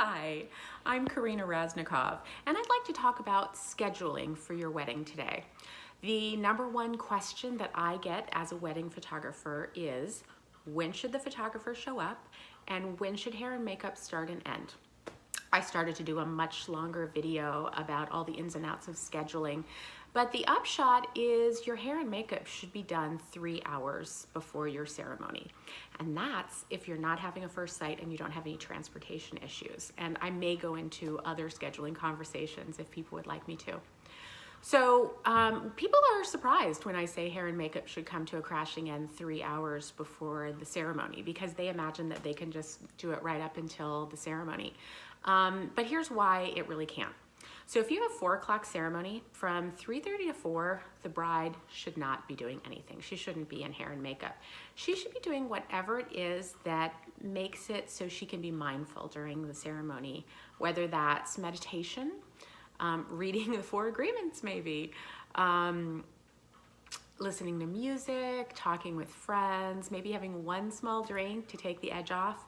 Hi, I'm Corinna Raznikov, and I'd like to talk about scheduling for your wedding today. The number one question that I get as a wedding photographer is, when should the photographer show up, and when should hair and makeup start and end? I started to do a much longer video about all the ins and outs of scheduling, but the upshot is your hair and makeup should be done 3 hours before your ceremony. And that's if you're not having a first sight and you don't have any transportation issues. And I may go into other scheduling conversations if people would like me to. So people are surprised when I say hair and makeup should come to a crashing end 3 hours before the ceremony, because they imagine that they can just do it right up until the ceremony. But here's why it really can't. So if you have a 4 o'clock ceremony, from 3:30 to 4, the bride should not be doing anything. She shouldn't be in hair and makeup. She should be doing whatever it is that makes it so she can be mindful during the ceremony, whether that's meditation, reading the 4 agreements maybe, listening to music, talking with friends, maybe having one small drink to take the edge off.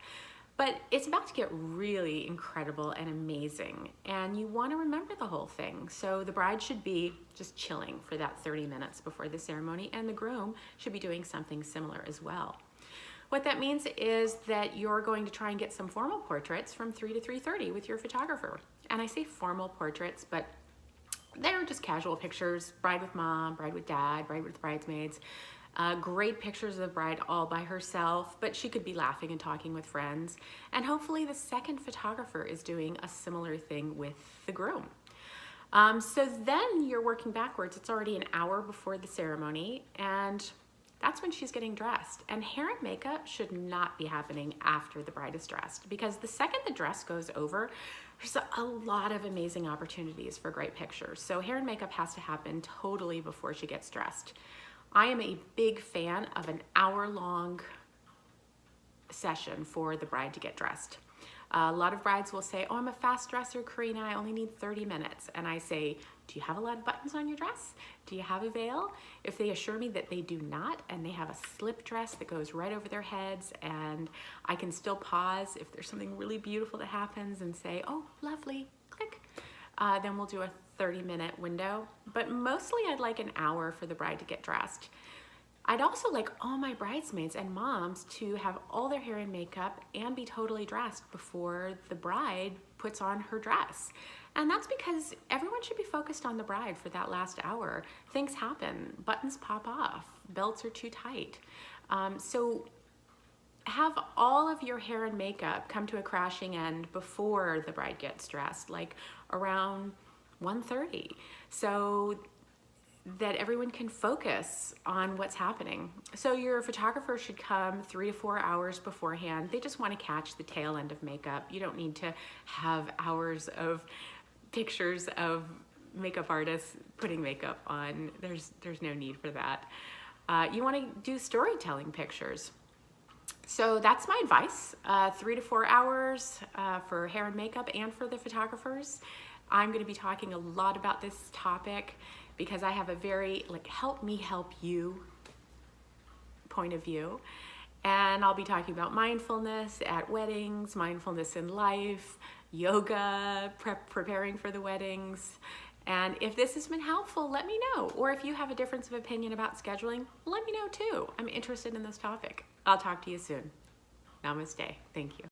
But it's about to get really incredible and amazing, and you want to remember the whole thing. So the bride should be just chilling for that 30 minutes before the ceremony, and the groom should be doing something similar as well. What that means is that you're going to try and get some formal portraits from 3 to 3:30 with your photographer. And I say formal portraits, but they're just casual pictures, bride with mom, bride with dad, bride with bridesmaids. Great pictures of the bride all by herself, but she could be laughing and talking with friends. And hopefully the second photographer is doing a similar thing with the groom. So then you're working backwards. It's already an hour before the ceremony, and that's when she's getting dressed. And hair and makeup should not be happening after the bride is dressed, because the second the dress goes over, there's a lot of amazing opportunities for great pictures. So hair and makeup has to happen totally before she gets dressed. I am a big fan of an hour-long session for the bride to get dressed. A lot of brides will say, oh, I'm a fast dresser, Corinna, I only need 30 minutes. And I say, do you have a lot of buttons on your dress? Do you have a veil? If they assure me that they do not, and they have a slip dress that goes right over their heads, and I can still pause if there's something really beautiful that happens and say, oh, lovely, click, then we'll do a 30-minute window. But mostly I'd like an hour for the bride to get dressed. I'd also like all my bridesmaids and moms to have all their hair and makeup and be totally dressed before the bride puts on her dress. And that's because everyone should be focused on the bride for that last hour. Things happen, buttons pop off, belts are too tight. So have all of your hair and makeup come to a crashing end before the bride gets dressed, like around 1:30, so that everyone can focus on what's happening. So your photographer should come 3 to 4 hours beforehand. They just want to catch the tail end of makeup. You don't need to have hours of pictures of makeup artists putting makeup on. There's no need for that. You want to do storytelling pictures. So that's my advice, 3 to 4 hours for hair and makeup and for the photographers. I'm going to be talking a lot about this topic because I have a very help me help you point of view. And I'll be talking about mindfulness at weddings, mindfulness in life, yoga, preparing for the weddings. And if this has been helpful, let me know. Or if you have a difference of opinion about scheduling, let me know too. I'm interested in this topic. I'll talk to you soon. Namaste. Thank you.